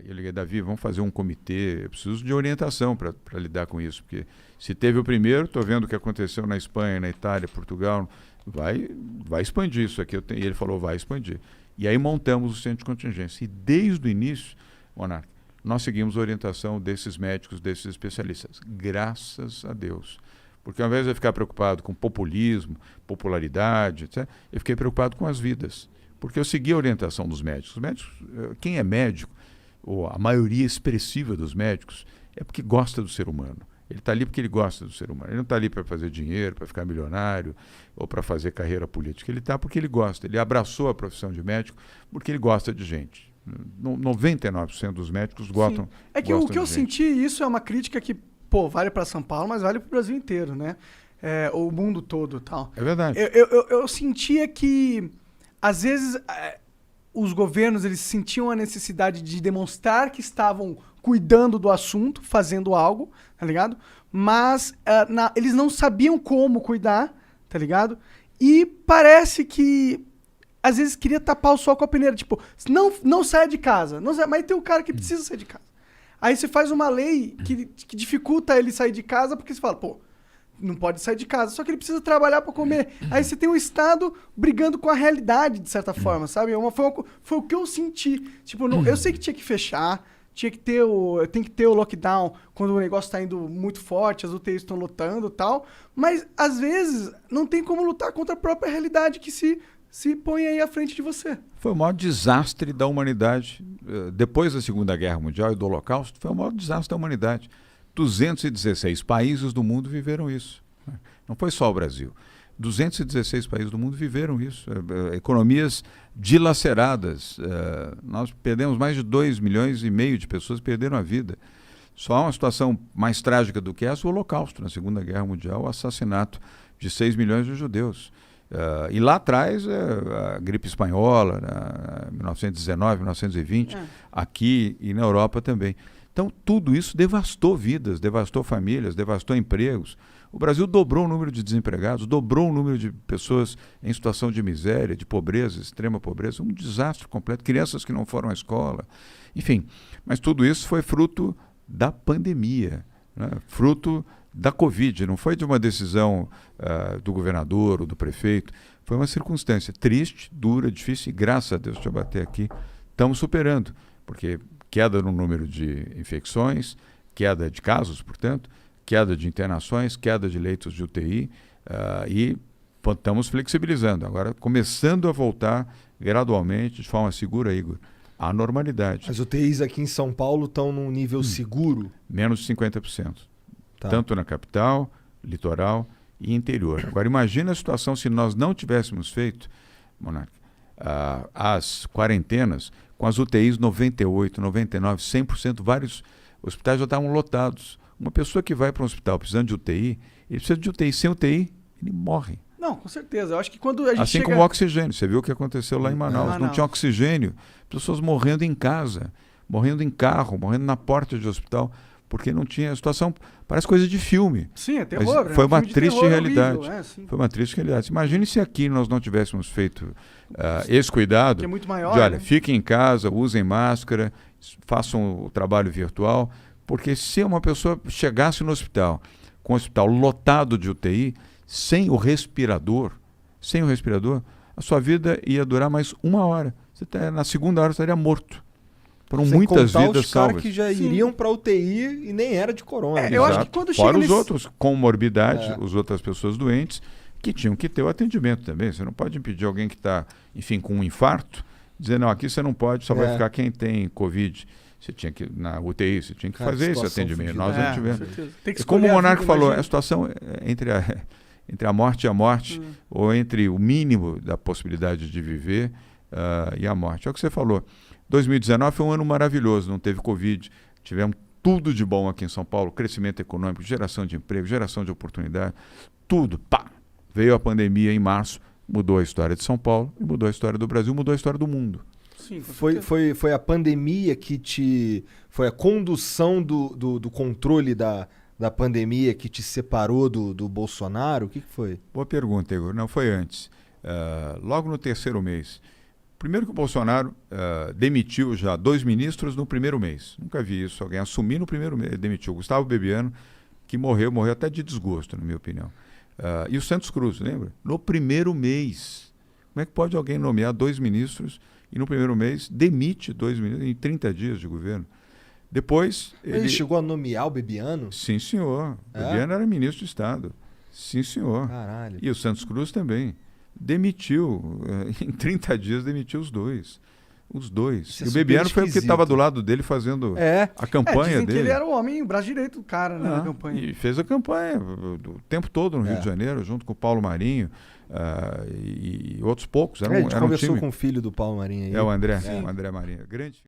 eu liguei, Davi, vamos fazer um comitê, eu preciso de orientação para lidar com isso, porque se teve o primeiro, estou vendo o que aconteceu na Espanha, na Itália, Portugal, vai expandir isso aqui. E ele falou, vai expandir. E aí montamos o centro de contingência. E desde o início, Monarca, nós seguimos a orientação desses médicos, desses especialistas. Graças a Deus. Porque ao invés de eu ficar preocupado com populismo, popularidade, etc., eu fiquei preocupado com as vidas. Porque eu segui a orientação dos médicos. Os médicos, quem é médico, ou a maioria expressiva dos médicos, é porque gosta do ser humano. Ele está ali porque ele gosta do ser humano. Ele não está ali para fazer dinheiro, para ficar milionário ou para fazer carreira política. Ele está porque ele gosta. Ele abraçou a profissão de médico porque ele gosta de gente. 99% dos médicos gostam. Sim. É que o que eu senti, isso é uma crítica que, vale para São Paulo, mas vale para o Brasil inteiro, né? O mundo todo e tal. É verdade. Eu sentia que, às vezes, os governos eles sentiam a necessidade de demonstrar que estavam cuidando do assunto, fazendo algo, tá ligado? Mas eles não sabiam como cuidar, tá ligado? E parece que às vezes queria tapar o sol com a peneira, tipo, não saia de casa, mas tem um cara que precisa sair de casa. Aí você faz uma lei que dificulta ele sair de casa, porque você fala, não pode sair de casa, só que ele precisa trabalhar para comer. Aí você tem o Estado brigando com a realidade, de certa forma, sabe? Foi o que eu senti. Tipo, eu sei que tinha que fechar, tem que ter o lockdown quando o negócio está indo muito forte, as UTIs estão lotando e tal, mas às vezes não tem como lutar contra a própria realidade que se põe aí à frente de você. Foi o maior desastre da humanidade. Depois da Segunda Guerra Mundial e do Holocausto, foi o maior desastre da humanidade. 216 países do mundo viveram isso. Não foi só o Brasil. 216 países do mundo viveram isso. Economias dilaceradas. Nós perdemos mais de 2,5 milhões de pessoas que perderam a vida. Só há uma situação mais trágica do que essa, o Holocausto, na Segunda Guerra Mundial, o assassinato de 6 milhões de judeus. E lá atrás, a gripe espanhola, 1919, 1920, aqui e na Europa também. Então, tudo isso devastou vidas, devastou famílias, devastou empregos. O Brasil dobrou o número de desempregados, dobrou o número de pessoas em situação de miséria, de pobreza, extrema pobreza, um desastre completo, crianças que não foram à escola, enfim. Mas tudo isso foi fruto da pandemia, né? Fruto da Covid, não foi de uma decisão do governador ou do prefeito, foi uma circunstância triste, dura, difícil, e graças a Deus, deixa eu bater aqui, estamos superando, porque queda no número de infecções, queda de casos, portanto, queda de internações, queda de leitos de UTI, e estamos flexibilizando, agora começando a voltar gradualmente, de forma segura, Igor, à normalidade. As UTIs aqui em São Paulo estão num nível seguro? Menos de 50%. Tá. Tanto na capital, litoral e interior. Agora, imagina a situação se nós não tivéssemos feito, Monarca, as quarentenas com as UTIs 98%, 99%, 100%, vários hospitais já estavam lotados. Uma pessoa que vai para um hospital precisando de UTI, ele precisa de UTI. Sem UTI, ele morre. Não, com certeza. Eu acho que quando a gente assim como o oxigênio. Você viu o que aconteceu lá em Manaus. Não tinha oxigênio. Pessoas morrendo em casa, morrendo em carro, morrendo na porta de hospital, porque não tinha. A situação parece coisa de filme. Sim, é terror. Mas foi uma triste realidade. Horrível, foi uma triste realidade. Imagine se aqui nós não tivéssemos feito esse cuidado. Que é muito maior. De, olha, fiquem em casa, usem máscara, façam o trabalho virtual, porque se uma pessoa chegasse no hospital, com o hospital lotado de UTI, sem o respirador, a sua vida ia durar mais 1 hora. Na segunda hora você estaria morto. Foram sem muitas contar vidas os caras salvas. que já iriam para UTI e nem era de corona. Eu acho que quando fora chega os outros com morbidade, as outras pessoas doentes, que tinham que ter o atendimento também. Você não pode impedir alguém que está, enfim, com um infarto, dizer, não, aqui você não pode, só vai ficar quem tem Covid. Você tinha que, na UTI, você tinha que fazer esse atendimento. Nós não tivemos. E como o Monarca falou, a situação entre a morte e a morte, ou entre o mínimo da possibilidade de viver e a morte. É o que você falou. 2019 foi um ano maravilhoso, não teve Covid, tivemos tudo de bom aqui em São Paulo, crescimento econômico, geração de emprego, geração de oportunidade, tudo, pá! Veio a pandemia em março, mudou a história de São Paulo, e mudou a história do Brasil, mudou a história do mundo. Sim, foi a pandemia que foi a condução do controle da pandemia que te separou do Bolsonaro? O que foi? Boa pergunta, Igor. Não, foi antes. Logo no terceiro mês, Primeiro que o Bolsonaro demitiu já 2 ministros no primeiro mês. Nunca vi isso, alguém assumir no primeiro mês. Ele demitiu o Gustavo Bebiano, que morreu até de desgosto, na minha opinião. E o Santos Cruz, lembra? No primeiro mês. Como é que pode alguém nomear 2 ministros e no primeiro mês demite 2 ministros em 30 dias de governo? Depois... Ele chegou a nomear o Bebiano? Sim, senhor. Bebiano era ministro de Estado. Sim, senhor. Caralho. E o Santos Cruz também. Demitiu, em 30 dias demitiu os 2. Os 2. Isso E é o Bebiano foi o que esquisito. estava do lado dele fazendo a campanha dizem que dele. ele era o homem, o braço direito do cara, né, na campanha. E fez a campanha o tempo todo no Rio de Janeiro, junto com o Paulo Marinho e outros poucos. A gente Era um conversou time. com o filho do Paulo Marinho aí. É o André Marinho. Grande